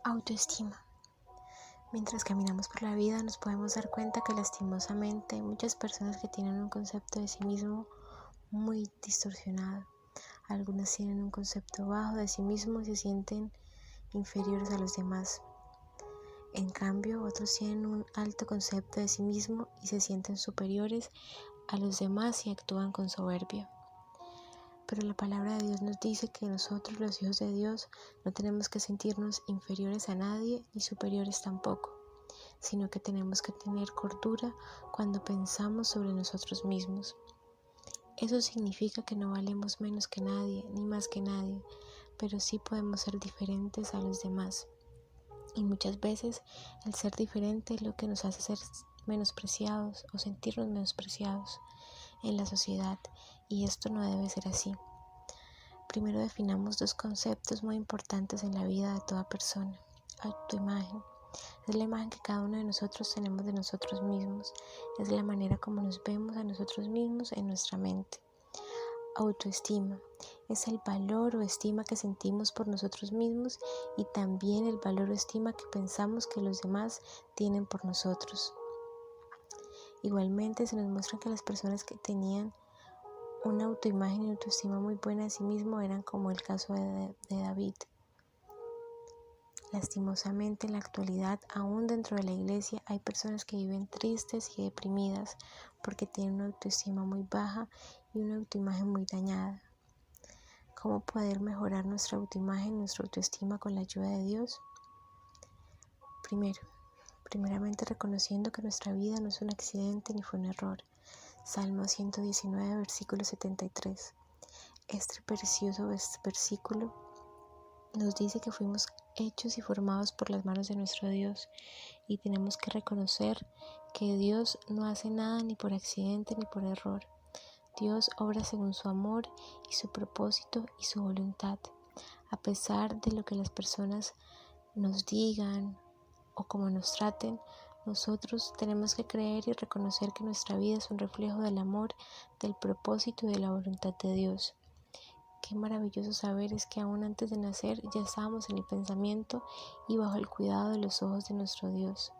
Autoestima. Mientras caminamos por la vida nos podemos dar cuenta que lastimosamente hay muchas personas que tienen un concepto de sí mismo muy distorsionado. Algunas tienen un concepto bajo de sí mismos y se sienten inferiores a los demás. En cambio, otros tienen un alto concepto de sí mismo y se sienten superiores a los demás y actúan con soberbia. Pero la palabra de Dios nos dice que nosotros, los hijos de Dios, no tenemos que sentirnos inferiores a nadie ni superiores tampoco, sino que tenemos que tener cordura cuando pensamos sobre nosotros mismos. Eso significa que no valemos menos que nadie, ni más que nadie, pero sí podemos ser diferentes a los demás. Y muchas veces el ser diferente es lo que nos hace ser menospreciados o sentirnos menospreciados en la sociedad, y esto no debe ser así. Primero definamos dos conceptos muy importantes en la vida de toda persona. Autoimagen. Es la imagen que cada uno de nosotros tenemos de nosotros mismos. Es la manera como nos vemos a nosotros mismos en nuestra mente. Autoestima. Es el valor o estima que sentimos por nosotros mismos y también el valor o estima que pensamos que los demás tienen por nosotros. Igualmente se nos muestra que las personas que tenían una autoimagen y autoestima muy buena de sí mismo eran como el caso de David. Lastimosamente en la actualidad, aún dentro de la iglesia, hay personas que viven tristes y deprimidas porque tienen una autoestima muy baja y una autoimagen muy dañada. ¿Cómo poder mejorar nuestra autoimagen, nuestra autoestima con la ayuda de Dios? Primeramente reconociendo que nuestra vida no es un accidente ni fue un error. Salmo 119, versículo 73. Este precioso versículo nos dice que fuimos hechos y formados por las manos de nuestro Dios y tenemos que reconocer que Dios no hace nada ni por accidente ni por error. Dios obra según su amor y su propósito y su voluntad. A pesar de lo que las personas nos digan o como nos traten, nosotros tenemos que creer y reconocer que nuestra vida es un reflejo del amor, del propósito y de la voluntad de Dios. Qué maravilloso saber es que aún antes de nacer ya estábamos en el pensamiento y bajo el cuidado de los ojos de nuestro Dios.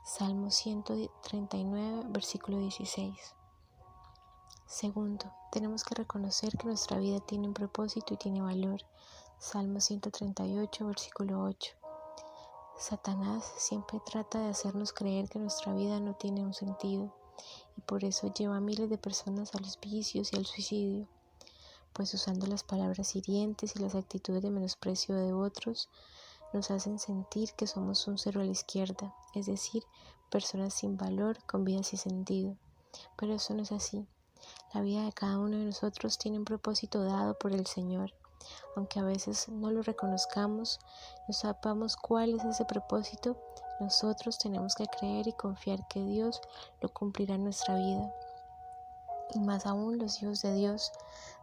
Salmo 139, versículo 16. Segundo, tenemos que reconocer que nuestra vida tiene un propósito y tiene valor. Salmo 138, versículo 8. Satanás siempre trata de hacernos creer que nuestra vida no tiene un sentido y por eso lleva a miles de personas a los vicios y al suicidio, pues usando las palabras hirientes y las actitudes de menosprecio de otros nos hacen sentir que somos un cero a la izquierda, es decir, personas sin valor con vida sin sentido. Pero eso no es así. La vida de cada uno de nosotros tiene un propósito dado por el Señor. Aunque a veces no lo reconozcamos, no sepamos cuál es ese propósito, nosotros tenemos que creer y confiar que Dios lo cumplirá en nuestra vida. Y más aún los hijos de Dios,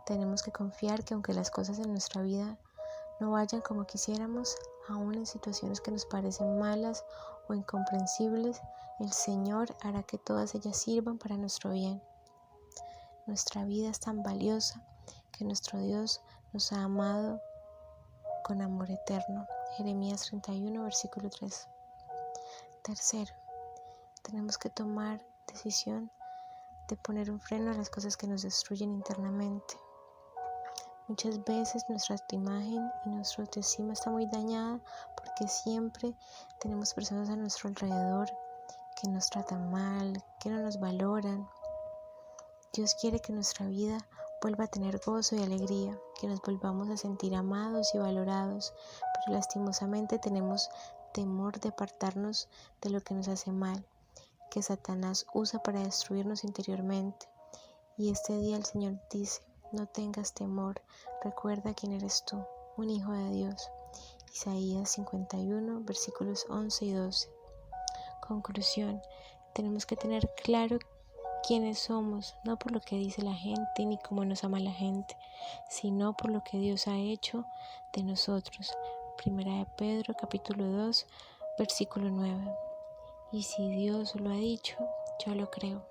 tenemos que confiar que aunque las cosas en nuestra vida no vayan como quisiéramos, aún en situaciones que nos parecen malas o incomprensibles, el Señor hará que todas ellas sirvan para nuestro bien. Nuestra vida es tan valiosa que nuestro Dios nos ha amado con amor eterno. Jeremías 31, versículo 3. Tercero, tenemos que tomar decisión de poner un freno a las cosas que nos destruyen internamente. Muchas veces nuestra autoimagen y nuestra autoestima está muy dañada porque siempre tenemos personas a nuestro alrededor que nos tratan mal, que no nos valoran. Dios quiere que nuestra vida vuelva a tener gozo y alegría, que nos volvamos a sentir amados y valorados, pero lastimosamente tenemos temor de apartarnos de lo que nos hace mal, que Satanás usa para destruirnos interiormente. Y este día el Señor dice: no tengas temor, recuerda quién eres tú, un hijo de Dios. Isaías 51, versículos 11 y 12. Conclusión: tenemos que tener claro quiénes somos, no por lo que dice la gente ni cómo nos ama la gente, sino por lo que Dios ha hecho de nosotros. Primera de Pedro, capítulo 2, versículo 9. Y si Dios lo ha dicho, yo lo creo.